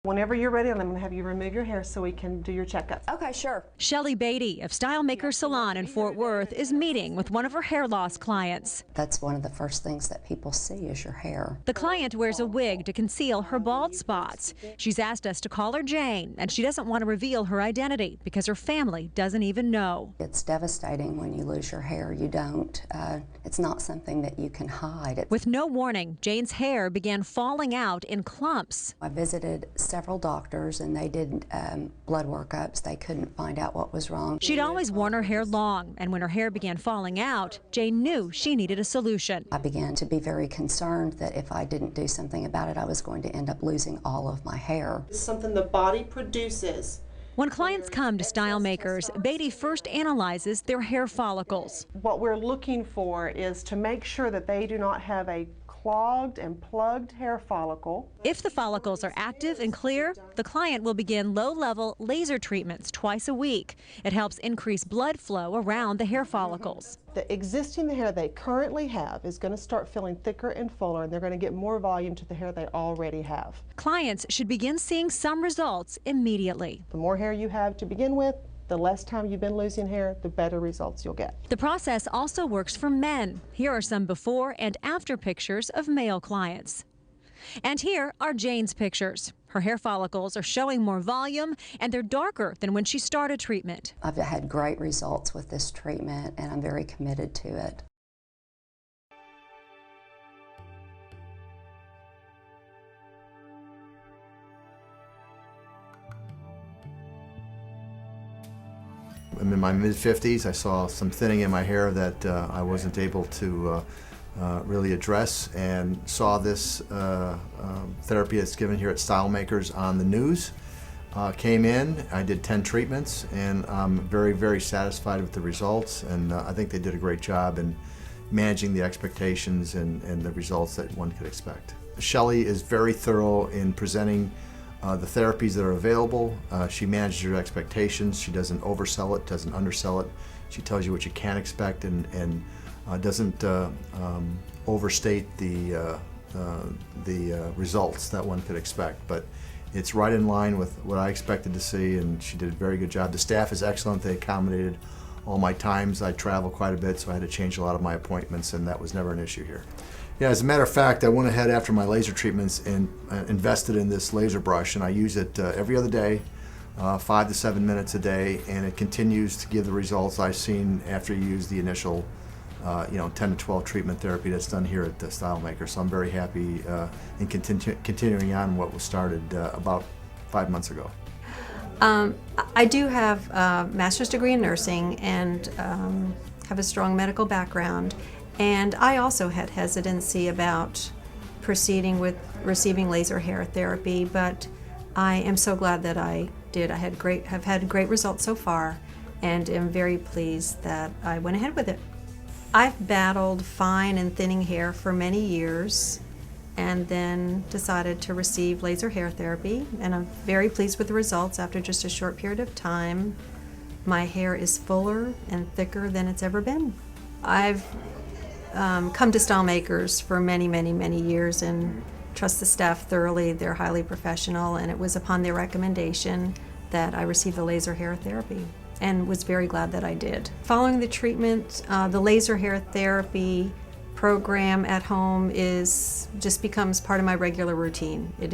Whenever you're ready, I'm going to have you remove your hair so we can do your checkup. Okay, sure. Shelley Beatty of STYLEMAKERS Salon in Fort Worth is meeting with one of her hair loss clients. That's one of the first things that people see is your hair. The client wears a wig to conceal her bald spots. She's asked us to call her Jane, and she doesn't want to reveal her identity because her family doesn't even know. It's devastating when you lose your hair. You don't. It's not something that you can hide. With no warning, Jane's hair began falling out in clumps. I visited several doctors and they did blood workups. They couldn't find out what was wrong. She'd always worn her hair long, and when her hair began falling out, Jane knew she needed a solution. I began to be very concerned that if I didn't do something about it, I was going to end up losing all of my hair. It's something the body produces. When clients come to STYLEMAKERS, Beatty first analyzes their hair follicles. What we're looking for is to make sure that they do not have a clogged and plugged hair follicle. If the follicles are active and clear, the client will begin low-level laser treatments twice a week. It helps increase blood flow around the hair follicles. The existing hair they currently have is going to start feeling thicker and fuller, and they're going to get more volume to the hair they already have. Clients should begin seeing some results immediately. The more hair you have to begin with, the less time you've been losing hair, the better results you'll get. The process also works for men. Here are some before and after pictures of male clients. And here are Jane's pictures. Her hair follicles are showing more volume, and they're darker than when she started treatment. I've had great results with this treatment, and I'm very committed to it. I'm in my mid-50s. I saw some thinning in my hair that I wasn't able to really address, and saw this therapy that's given here at STYLEMAKERS on the news. Came in, I did 10 treatments, and I'm very, very satisfied with the results, and I think they did a great job in managing the expectations and the results that one could expect. Shelley is very thorough in presenting the therapies that are available. She manages her expectations. She doesn't oversell it, doesn't undersell it. She tells you what you can expect, and doesn't overstate the results that one could expect. But it's right in line with what I expected to see, and she did a very good job. The staff is excellent. They accommodated all my times. I travel quite a bit, so I had to change a lot of my appointments, and that was never an issue here. Yeah, as a matter of fact, I went ahead after my laser treatments and invested in this laser brush, and I use it every other day, 5 to 7 minutes a day, and it continues to give the results I've seen after you use the initial 10 to 12 treatment therapy that's done here at STYLEMAKERS. So I'm very happy in continuing on what was started about 5 months ago. I do have a master's degree in nursing and have a strong medical background. And I also had hesitancy about proceeding with receiving laser hair therapy, but I am so glad that I did. Have had great results so far, and am very pleased that I went ahead with it. I've battled fine and thinning hair for many years, and then decided to receive laser hair therapy, and I'm very pleased with the results. After just a short period of time, my hair is fuller and thicker than it's ever been. I've come to STYLEMAKERS for many, many, many years and trust the staff thoroughly. They're highly professional, and it was upon their recommendation that I received the laser hair therapy, and was very glad that I did. Following the treatment, the laser hair therapy program at home just becomes part of my regular routine. It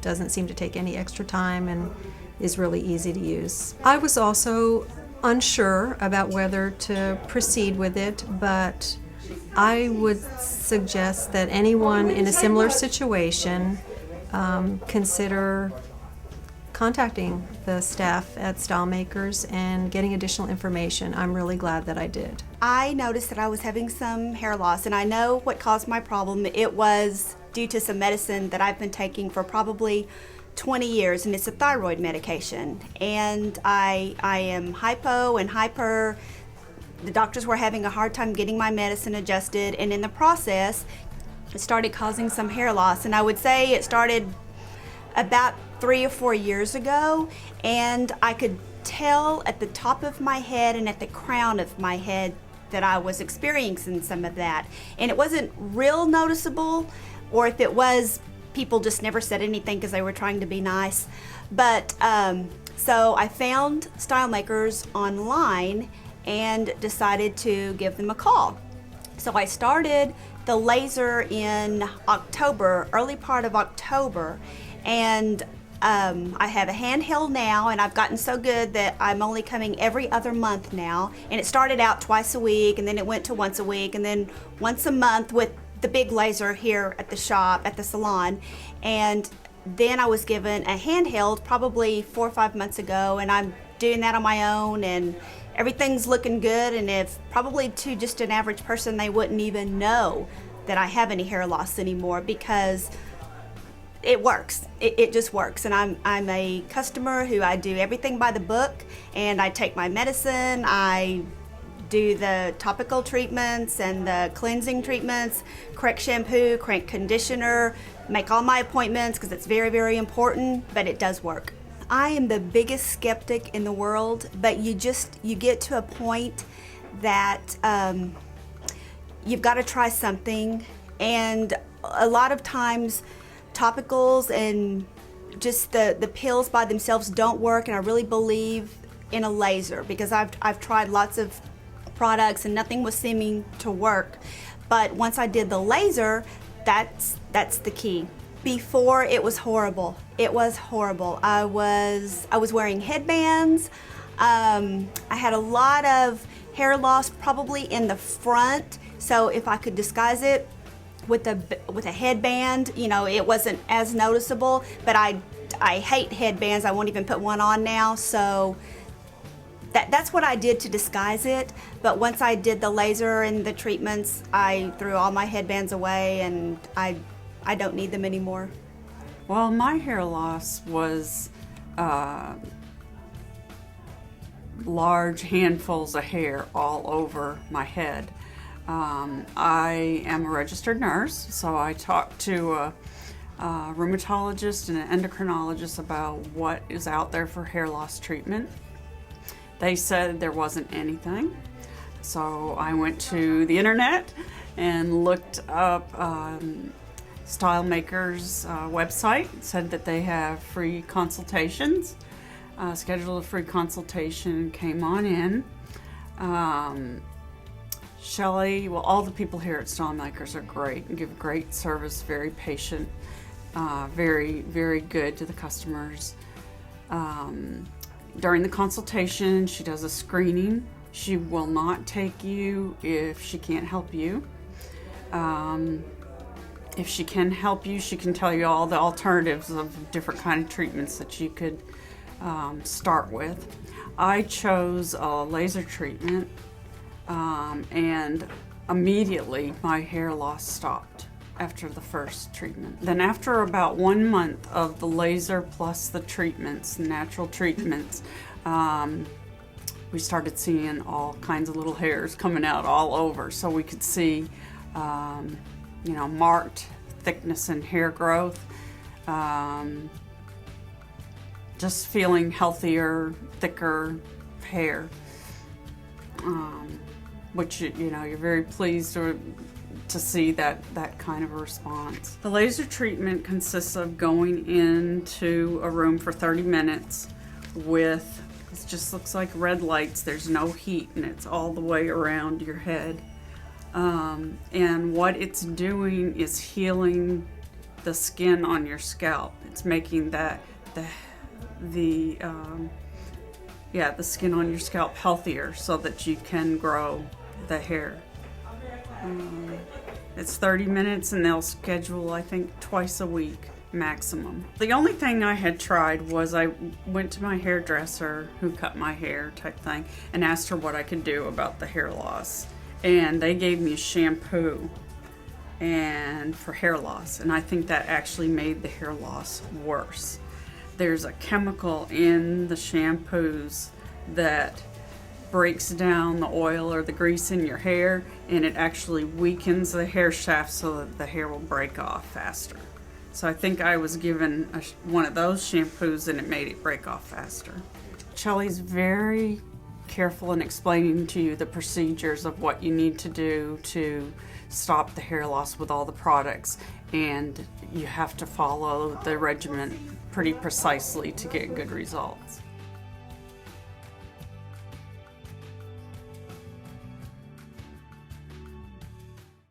doesn't seem to take any extra time and is really easy to use. I was also unsure about whether to proceed with it, but I would suggest that anyone in a similar situation consider contacting the staff at STYLEMAKERS and getting additional information. I'm really glad that I did. I noticed that I was having some hair loss, and I know what caused my problem. It was due to some medicine that I've been taking for probably 20 years, and it's a thyroid medication. And I am hypo and hyper. The doctors were having a hard time getting my medicine adjusted, and in the process, it started causing some hair loss. And I would say it started about 3 or 4 years ago, and I could tell at the top of my head and at the crown of my head that I was experiencing some of that. And it wasn't real noticeable, or if it was people just never said anything because they were trying to be nice. But so I found STYLEMAKERS online and decided to give them a call. So I started the laser in October, early part of October, and I have a handheld now, and I've gotten so good that I'm only coming every other month now. And it started out twice a week, and then it went to once a week, and then once a month with the big laser here at the shop, at the salon. And then I was given a handheld probably 4 or 5 months ago, and I'm doing that on my own, and everything's looking good. And if probably to just an average person, they wouldn't even know that I have any hair loss anymore, because it works. It just works. And I'm a customer who I do everything by the book, and I take my medicine, I do the topical treatments and the cleansing treatments, correct shampoo, correct conditioner, make all my appointments because it's very, very important, but it does work. I am the biggest skeptic in the world, but you get to a point that you've got to try something. And a lot of times topicals and just the pills by themselves don't work, and I really believe in a laser, because I've tried lots of products and nothing was seeming to work. But once I did the laser, that's the key. Before, it was horrible. It was horrible. I was wearing headbands. I had a lot of hair loss probably in the front, so if I could disguise it with a headband, you know, it wasn't as noticeable. But I hate headbands. I won't even put one on now. So that's what I did to disguise it. But once I did the laser and the treatments, I threw all my headbands away, and I don't need them anymore. Well, my hair loss was large handfuls of hair all over my head. I am a registered nurse, so I talked to a rheumatologist and an endocrinologist about what is out there for hair loss treatment. They said there wasn't anything, so I went to the internet and looked up STYLEMAKERS website. It said that they have free consultations. Scheduled a free consultation, came on in. Shelley, well, all the people here at STYLEMAKERS are great and give great service, very patient, very, very good to the customers. During the consultation, she does a screening. She will not take you if she can't help you. If she can help you, she can tell you all the alternatives of different kind of treatments that you could start with. I chose a laser treatment, and immediately my hair loss stopped after the first treatment. Then after about 1 month of the laser plus the treatments, natural treatments, we started seeing all kinds of little hairs coming out all over, so we could see you know, marked thickness in hair growth, just feeling healthier, thicker hair, which, you know, you're very pleased to see that kind of a response. The laser treatment consists of going into a room for 30 minutes with, it just looks like red lights, there's no heat, and it's all the way around your head. And what it's doing is healing the skin on your scalp. It's making the skin on your scalp healthier so that you can grow the hair. It's 30 minutes, and they'll schedule, I think, twice a week maximum. The only thing I had tried was I went to my hairdresser who cut my hair type thing and asked her what I could do about the hair loss. And they gave me a shampoo and for hair loss, and I think that actually made the hair loss worse. There's a chemical in the shampoos that breaks down the oil or the grease in your hair, and it actually weakens the hair shaft so that the hair will break off faster. So I think I was given one of those shampoos, and it made it break off faster. Shelly's very careful in explaining to you the procedures of what you need to do to stop the hair loss with all the products, and you have to follow the regimen pretty precisely to get good results.